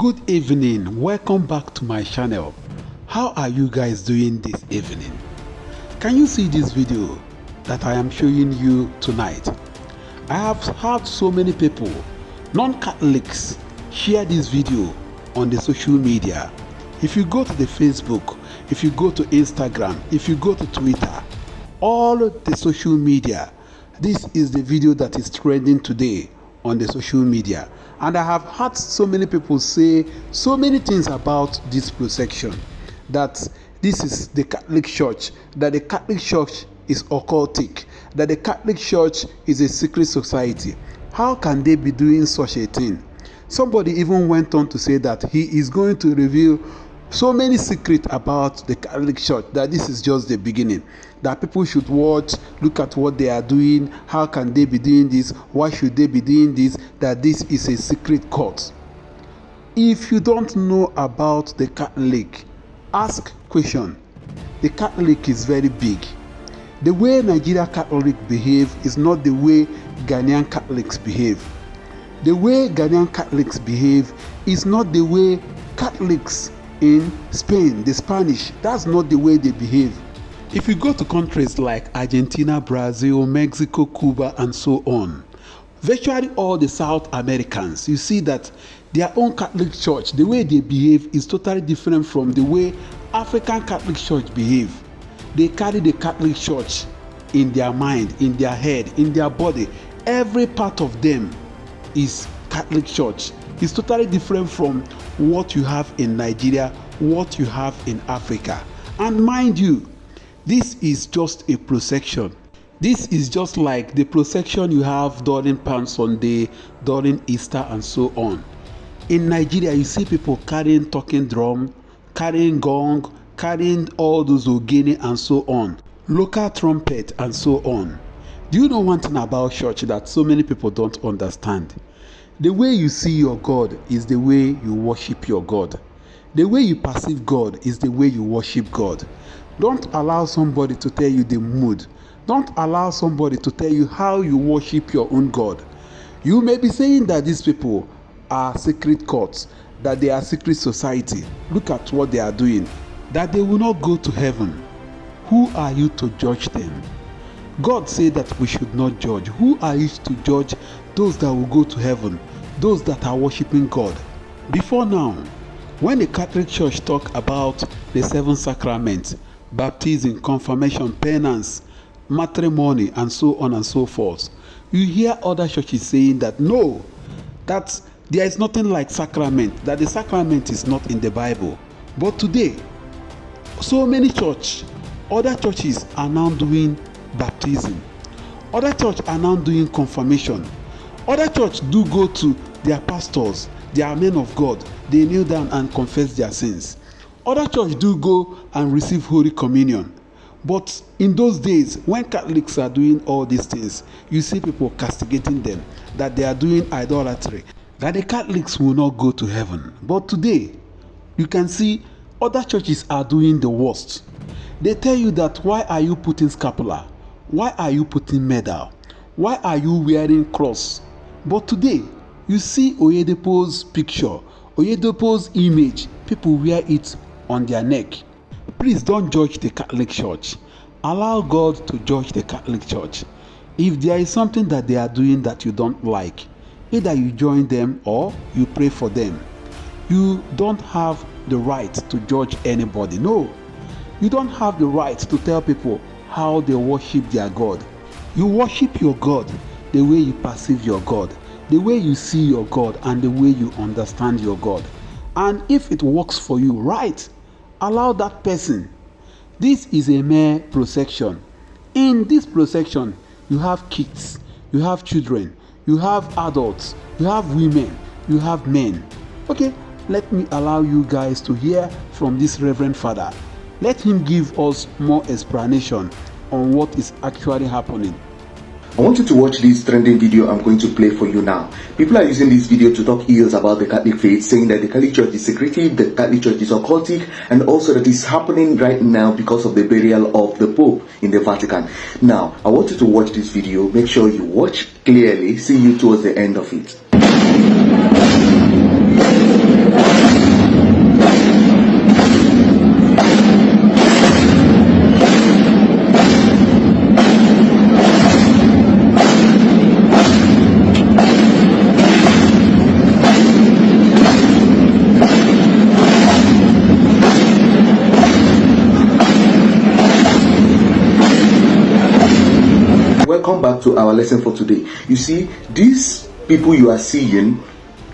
Good evening, welcome back to my channel. How are you guys doing this evening? Can you see this video that I am showing you tonight? I have had so many people, non-Catholics, share this video on the social media. If you go to the Facebook, if you go to Instagram, if you go to Twitter, all the social media, this is the video that is trending today on the social media. And I have heard so many people say so many things about this procession, that this is the Catholic Church, that the Catholic Church is occultic, that the Catholic Church is a secret society. How can they be doing such a thing? Somebody even went on to say that he is going to reveal so many secrets about the Catholic Church, that this is just the beginning, that people should watch, look at what they are doing, how can they be doing this, why should they be doing this, that this is a secret cult. If you don't know about the Catholic, ask question. The Catholic is very big. The way Nigeria Catholic behave is not the way Ghanaian Catholics behave. The way Ghanaian Catholics behave is not the way Catholics in Spain, the Spanish, that's not the way they behave. If you go to countries like Argentina, Brazil, Mexico, Cuba, and so on, virtually all the South Americans, you see that their own Catholic Church, the way they behave is totally different from the way African Catholic Church behave. They carry the Catholic Church in their mind, in their head, in their body. Every part of them is Catholic Church. It's totally different from what you have in Nigeria, what you have in Africa. And mind you, this is just a procession. This is just like the procession you have during Palm Sunday, during Easter, and so on. In Nigeria, you see people carrying talking drum, carrying gong, carrying all those ogene and so on, local trumpet and so on. Do you know one thing about church that so many people don't understand? The way you see your God is the way you worship your God. The way you perceive God is the way you worship God. Don't allow somebody to tell you the mood. Don't allow somebody to tell you how you worship your own God. You may be saying that these people are secret cults, that they are secret society. Look at what they are doing, that they will not go to heaven. Who are you to judge them? God said that we should not judge. Who are you to judge those that will go to heaven, those that are worshiping God? Before now, when the Catholic Church talk about the 7 sacraments, baptism, confirmation, penance, matrimony, and so on and so forth, you hear other churches saying that no, that there is nothing like sacrament, that the sacrament is not in the Bible. But today, so many other churches are now doing baptism. Other churches are now doing confirmation. Other churches do go to their pastors, their men of God. They kneel down and confess their sins. Other churches do go and receive Holy Communion. But in those days, when Catholics are doing all these things, you see people castigating them, that they are doing idolatry, that the Catholics will not go to heaven. But today, you can see other churches are doing the worst. They tell you that why are you putting scapula? Why are you putting medal? Why are you wearing cross? But today, you see Oyedepo's picture, Oyedepo's image, people wear it on their neck. Please don't judge the Catholic Church. Allow God to judge the Catholic Church. If there is something that they are doing that you don't like, either you join them or you pray for them. You don't have the right to judge anybody. No, you don't have the right to tell people how they worship their God. You worship your God the way you perceive your God, the way you see your God, and the way you understand your God. And if it works for you, right, allow that person. This is a mere procession. In this procession, you have kids, you have children, you have adults, you have women, you have men. Okay, let me allow you guys to hear from this Reverend Father. Let him give us more explanation on what is actually happening. I want you to watch this trending video I'm going to play for you now. People are using this video to talk ills about the Catholic faith, saying that the Catholic Church is secretive, the Catholic Church is occultic, and also that it's happening right now because of the burial of the Pope in the Vatican. Now, I want you to watch this video. Make sure you watch clearly. See you towards the end of it. welcome back to our lesson for today. You see, these people you are seeing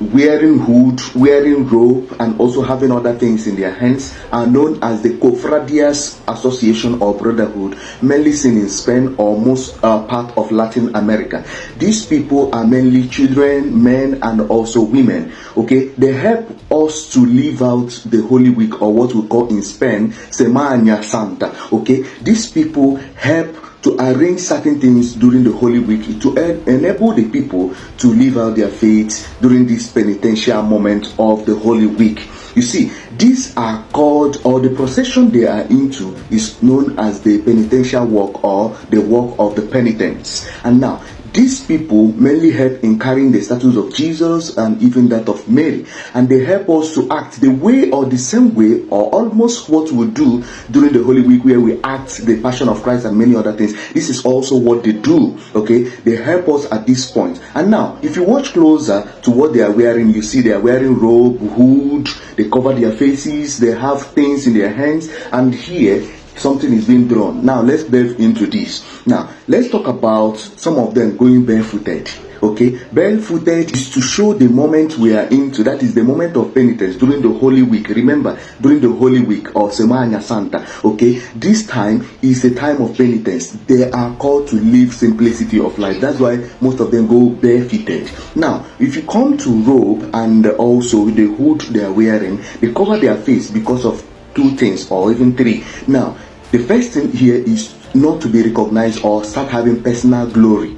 wearing hood, wearing robe, and also having other things in their hands are known as the Cofradias Association or Brotherhood, mainly seen in Spain or most part of Latin America. These people are mainly children, men, and also women. Okay, they help us to live out the Holy Week, or what we call in Spain Semana Santa. Okay, these people help to arrange certain things during the Holy Week to enable the people to live out their faith during this penitential moment of the Holy Week. You see, these are called, or the procession they are into is known as the penitential walk or the walk of the penitents. And now, these people mainly help in carrying the status of Jesus and even that of Mary, and they help us to act the way or the same way or almost what we do during the Holy Week, where we act the Passion of Christ and many other things. This is also what they do. Okay, they help us at this point. And now, if you watch closer to what they are wearing, you see they are wearing robe, hood, they cover their faces, they have things in their hands, and here something is being drawn. Now let's delve into this. Now let's talk about some of them going barefooted. Okay, barefooted is to show the moment we are into, that is the moment of penitence during the Holy Week. Remember, during the Holy Week or Semana Santa, okay, this time is a time of penitence. They are called to live simplicity of life. That's why most of them go barefooted. Now if you come to robe and also the hood they are wearing, they cover their face because of two things or even three. Now the first thing here is not to be recognized or start having personal glory.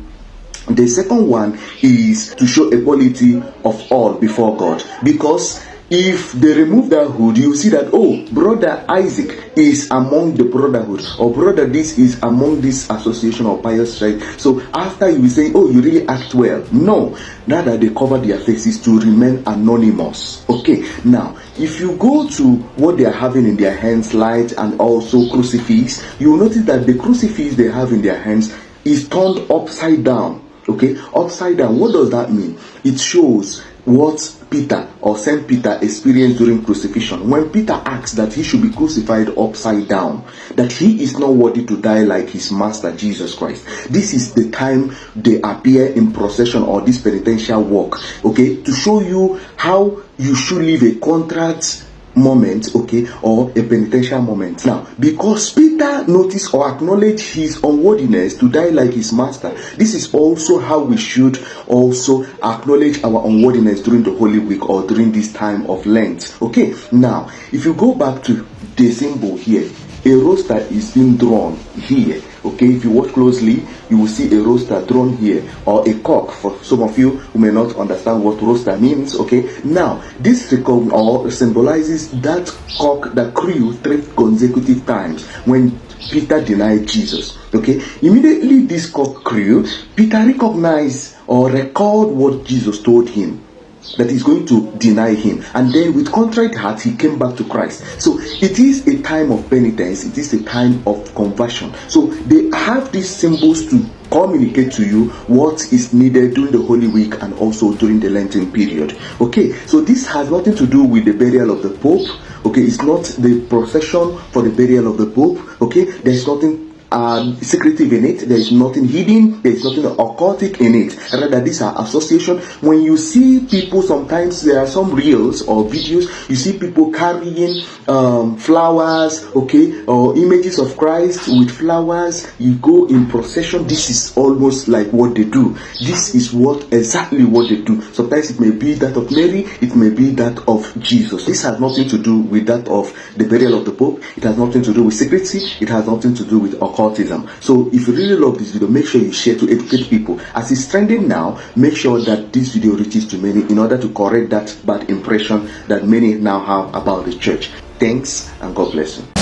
The second one is to show equality of all before God, because if they remove that hood, you see that, oh, brother Isaac is among the brotherhood, or brother this is among this association or pious right. So after you say, oh, you really act well. No, rather they cover their faces to remain anonymous. Okay, now if you go to what they are having in their hands, light and also crucifix, you will notice that the crucifix they have in their hands is turned upside down. Okay, upside down. What does that mean? It shows what Peter or Saint Peter experienced during crucifixion, when Peter asked that he should be crucified upside down, that he is not worthy to die like his master Jesus Christ. This is the time they appear in procession or this penitential walk, okay, to show you how you should live a contract moment, okay, or a penitential moment. Now, because Peter noticed or acknowledged his unworthiness to die like his master, this is also how we should also acknowledge our unworthiness during the Holy Week or during this time of Lent. Okay, now if you go back to the symbol here, a roster is being drawn here. Okay, if you watch closely, you will see a roster drawn here, or a cock for some of you who may not understand what roster means. Okay, now this or symbolizes that cock that crew 3 consecutive times when Peter denied Jesus. Okay, immediately this cock crew, Peter recognized or recalled what Jesus told him, that he's going to deny him, and then with contrite heart he came back to Christ. So it is a time of penitence, it is a time of conversion. So they have these symbols to communicate to you what is needed during the Holy Week and also during the Lenten period. Okay, so this has nothing to do with the burial of the Pope. Okay, it's not the procession for the burial of the Pope. Okay, there's nothing secretive in it, there is nothing hidden, there is nothing occultic in it. Rather, these are association. When you see people, sometimes there are some reels or videos, you see people carrying flowers, okay, or images of Christ with flowers. You go in procession. This is almost like what they do. This is exactly what they do. Sometimes it may be that of Mary, it may be that of Jesus. This has nothing to do with that of the burial of the Pope. It has nothing to do with secrecy. It has nothing to do with occultism. So if you really love this video, make sure you share to educate people. As it's trending now, make sure that this video reaches to many in order to correct that bad impression that many now have about the church. Thanks, and God bless you.